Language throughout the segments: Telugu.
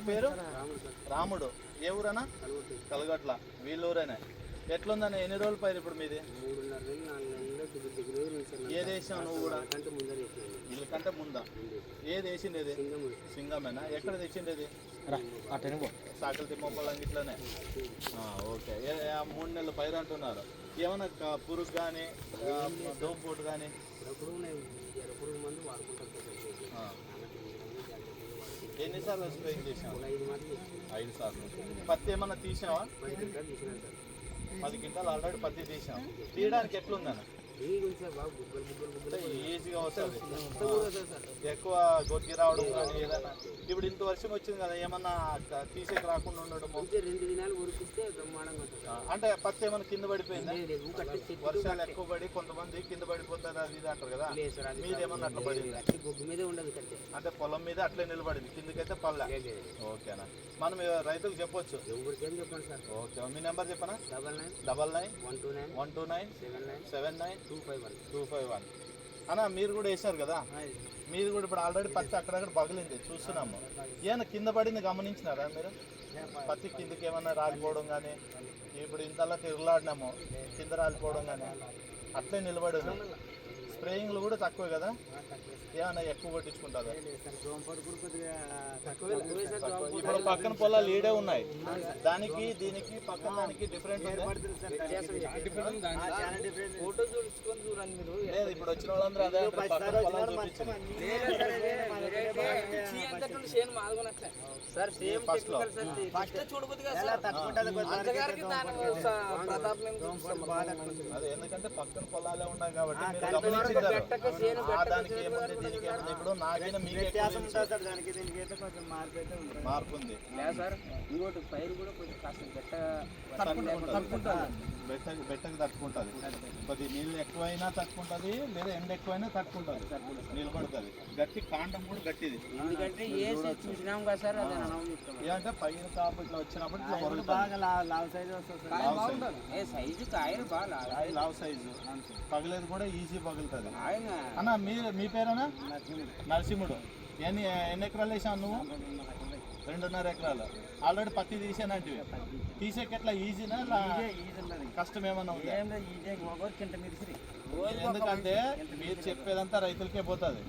పేరు రాముడు. ఏ ఊరనా? కలగట్ల. వీళ్ళూరేనే. ఎట్లుందని ఎన్ని రోజులు పైరు ఇప్పుడు మీది? ఏ దేశం నువ్వు కూడా? వీళ్ళకంటే ముందా? ఏది వేసిండేది? సింగమేనా? ఎక్కడ తెచ్చిండేది? సాకలి తిమ్మపల్లం ఇట్లనే. ఓకే. 3 నెలలు పైరు అంటున్నారు. ఏమన్నా పురుగు కానీ దోమపోటు కానీ? ఎన్నిసార్లు స్ప్రేయింగ్ చేసావు? 5 సార్లు. పత్తి ఏమన్నా తీసావా? 10 క్వింటాలు ఆల్రెడీ పత్తి తీసాం. తీయడానికి ఎట్లుందన్న? ఈజీగా వస్తుంది. ఎక్కువ గొడ్కి రావడం కానీ ఏదైనా. ఇప్పుడు ఇంత వర్షం వచ్చింది కదా, ఏమన్నా తీసేకి రాకుండా ఉండడం? 2 దినాలు ఉరికిస్తే బ్రహ్మాండంగా ఉంటుంది. అంటే పత్తి ఏమైనా కింద పడిపోయిందా? వర్షాలు ఎక్కువ పడి కొంతమంది కింద పడిపోతుంది అది ఇది అంటారు కదా, మీదేమన్నా అట్లా పడింది? గొడ్డు మీదే ఉండదు కట్టి. అంటే పొలం మీద అట్లే నిలబడింది, కిందకైతే పల్లె. ఓకేనా? మనం రైతులకు చెప్పొచ్చు. ఎవరికేం చెప్పండి సార్. ఓకే. మీ నెంబర్ చెప్పనా? 9919799251 అన్న. మీరు కూడా వేసారు కదా, మీరు కూడా ఇప్పుడు ఆల్రెడీ పత్తి అక్కడక్కడ పగిలింది చూస్తున్నాము. ఏమన్నా కింద పడింది గమనించినారా మీరు? పత్తి కిందకి ఏమన్నా రాలిపోవడం కానీ, ఇప్పుడు ఇంతలా తిరగలాడినాము కింద రాలిపోవడం కానీ అట్లే నిలబడి ఉంది. స్ప్రేయింగ్లు కూడా తక్కువే కదా, ఏమన్నా ఎక్కువ కొట్టించుకుంటారు? ఇప్పుడు పక్కన పొలాలు ఈడే ఉన్నాయి, దానికి దీనికి పక్కన దానికి డిఫరెంట్ ఉంది. లేదు ఇప్పుడు వచ్చిన వాళ్ళందరూ అదే అదే, ఎందుకంటే పక్కన పొలాలే ఉన్నాయి కాబట్టి దానికి ఏముంది దీనికి ఏముంది. ఇప్పుడు నాకైనా మీకు మార్పు ఉంది. ఇంకోటి పైరు కూడా కొంచెం కాస్త బెట్టకు తట్టుకుంటుంది. కొద్ది నీళ్ళు ఎక్కువైనా తట్టుకుంటుంది, లేదా ఎండ ఎక్కువైనా తట్టుకుంటుంది, నిలబడుతుంది. గట్టి కాండం కూడా గట్టిది. ఎందుకంటే చూసినాం కదా సార్, ఏమంటే పైన కాపు ఇట్లా వచ్చినప్పుడు సైజు కాయలు బాగా లావ్ సైజు పగలేదు కూడా ఈజీ పగులుతుంది. అన్న మీ పేరేనా? నరసింహుడు. ఎన్ని ఎకరాలు వేసావు నువ్వు? 2.5 ఎకరాలు. ఆల్రెడీ పత్తి తీసానంటివి. తీసేకి ఎట్లా ఈజీనా కష్టం ఏమన్నా ఉందా? ఎందుకంటే మీరు చెప్పేదంతా రైతులకే పోతుంది.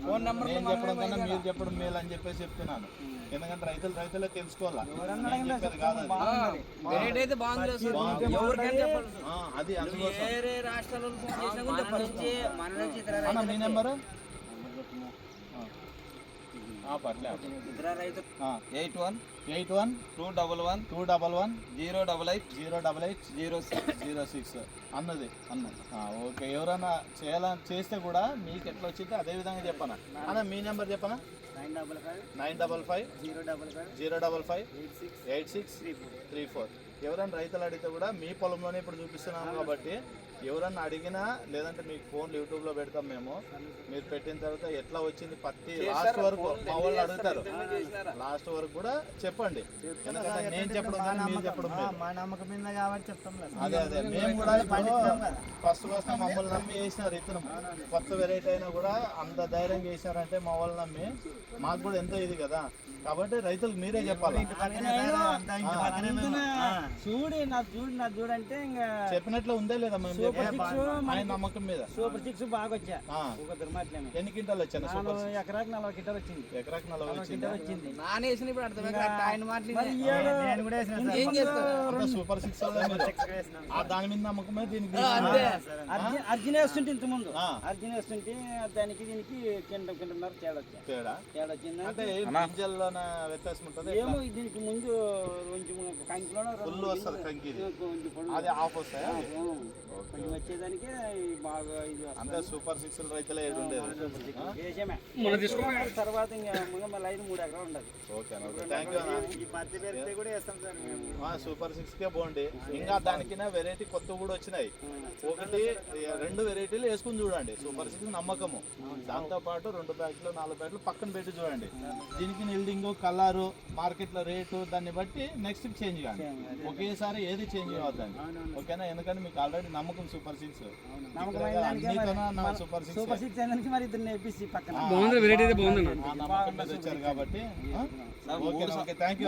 నేను చెప్పడం కన్నా మీరు చెప్పడం మేలు అని చెప్పేసి చెప్తున్నాను. ఎందుకంటే రైతులే తెలుసుకోవాలా, చెప్పేది కాదు అది. అందుకోసం మీ నెంబరు 812111208806 అన్నది అన్న. ఓకే. ఎవరైనా చేస్తే కూడా మీకు ఎట్లా వచ్చిందో అదే విధంగా చెప్పనా అన్న. మీ నెంబర్ చెప్పనా? 95505586334. ఎవరైనా రైతులు అడిగితే కూడా మీ పొలంలోనే ఇప్పుడు చూపిస్తున్నాము కాబట్టి ఎవరన్నా అడిగినా, లేదంటే మీకు ఫోన్లు యూట్యూబ్లో పెడతాం మేము. మీరు పెట్టిన తర్వాత ఎట్లా వచ్చింది పత్తి లాస్ట్ వరకు మా వాళ్ళు అడుగుతారు. లాస్ట్ వరకు కూడా చెప్పండి, ఎందుకంటే నేను చెప్పడం కానీ మీరు చెప్పడం అదే అదే. మేము కూడా ఫస్ట్ మమ్మల్ని నమ్మి వేసినారు ఇతను. కొత్త వెరైటీ అయినా కూడా అంత ధైర్యంగా వేసినారంటే మా వాళ్ళు నమ్మి, మాకు కూడా ఎంతో ఇది కదా. కాబట్టి రైతులకు మీరే చెప్పాలి. చూడంటే ఇంకా చెప్పినట్లు ఉందే లేదా నమ్మకం మీద? సూపర్ 6 బాగా వచ్చా. ఎన్ని క్వింటాలు వచ్చాను? ఎకరాకి 40 క్వింటాలు వచ్చింది. ఎకరాకి 40 వచ్చింది. సూపర్ 6 దాని మీద నమ్మకమే దీనికి. అర్జున్ వేస్తుంటే ఇంత ముందు అర్జున్ వేస్తుంటే దానికి దీనికి కింటన్నర తేడా వచ్చింది. అంటే గింజల్లో వ్యత్యాసం ఉంటుంది ఏమో. దీనికి ముందు కొంచెం కంకిలో ఫుల్ వస్తుంది, కంకి అది ఆఫ్ వస్తాయి. కొంచెం వచ్చేదానికి బాగా ఇది అంటే సూపర్ 6 రైతులే ఉండేది తర్వాత ఇంకా మళ్ళీ 5-3 ఎకరాలు ఉండదు. ఓకే. థ్యాంక్ యూ అన్న. సూపర్ 6కే బాగుండి. ఇంకా దానికి వెరైటీ కొత్త కూడా వచ్చినాయి. 1-2 వెరైటీలు వేసుకుని చూడండి. సూపర్ 6 నమ్మకము. దాంతో పాటు 2 ప్యాకెట్లు 4 ప్యాకెట్లు పక్కన పెట్టి చూడండి. దీనికి నిల్డింగ్, కలరు, మార్కెట్లో రేటు దాన్ని బట్టి నెక్స్ట్ చేంజ్ కానీ ఒకేసారి ఏది చేంజ్ కావద్దండి. ఓకేనా? ఎందుకంటే మీకు ఆల్రెడీ నమ్మకం నమ్మకం సూపర్ సిక్స్ నమ్మకమైన దానికే మరి మన సూపర్ సిక్స్ సూపర్ సిక్స్ అయినందుకు మరి ఇద్దరు నేర్పిసి పక్కన బాగుంది, వెరైటీ అయితే బాగుంది. నమ్మకం మీద వచ్చారు కాబట్టి థ్యాంక్ యూ.